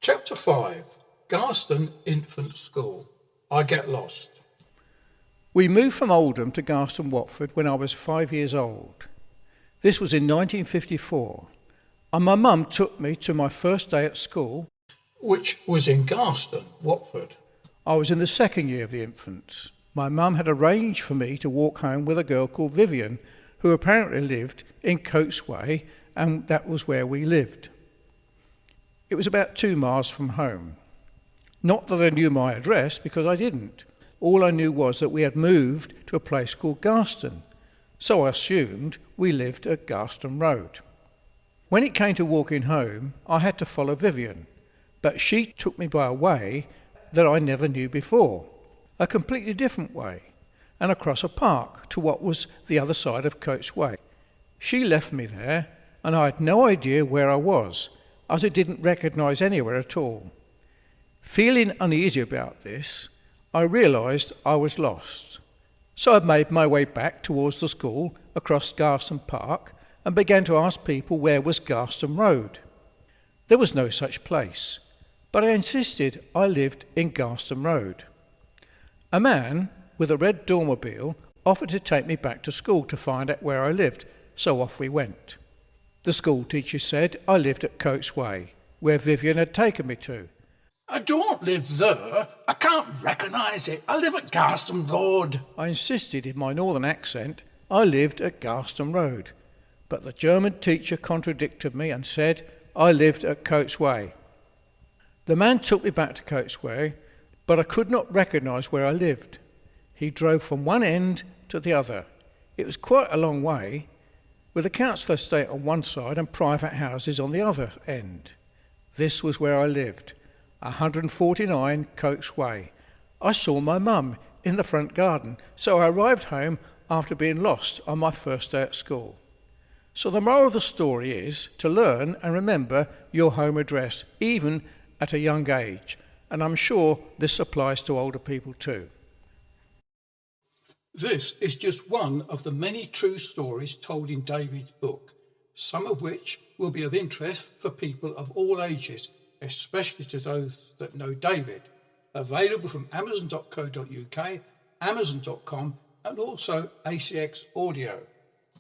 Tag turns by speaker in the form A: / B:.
A: Chapter 5. Garston Infant School. I Get Lost.
B: We moved from Oldham to Garston, Watford when I was 5 years old. This was in 1954, and my mum took me to my first day at school.
A: Which was in Garston, Watford.
B: I was in the second year of the infants. My mum had arranged for me to walk home with a girl called Vivian, who apparently lived in Coates Way, and that was where we lived. It was about 2 miles from home. Not that I knew my address, because I didn't. All I knew was that we had moved to a place called Garston, so I assumed we lived at Gaston Road. When it came to walking home, I had to follow Vivian, but she took me by a way that I never knew before, a completely different way, and across a park to what was the other side of Coates Way. She left me there, and I had no idea where I was, as I didn't recognise anywhere at all. Feeling uneasy about this, I realised I was lost. So I made my way back towards the school across Garston Park and began to ask people where was Gaston Road. There was no such place, but I insisted I lived in Gaston Road. A man with a red dormobile offered to take me back to school to find out where I lived, so off we went. The school teacher said I lived at Coates Way, where Vivian had taken me to.
A: I don't live there. I can't recognise it. I live at Gaston Road.
B: I insisted in my northern accent I lived at Gaston Road, but the German teacher contradicted me and said I lived at Coates Way. The man took me back to Coates Way, but I could not recognise where I lived. He drove from one end to the other. It was quite a long way, with a council estate on one side and private houses on the other end. This was where I lived, 149 Coates Way. I saw my mum in the front garden, so I arrived home after being lost on my first day at school. So the moral of the story is to learn and remember your home address, even at a young age, and I'm sure this applies to older people too.
A: This is just one of the many true stories told in David's book, some of which will be of interest for people of all ages, especially to those that know David. Available from amazon.co.uk, amazon.com, and also ACX Audio.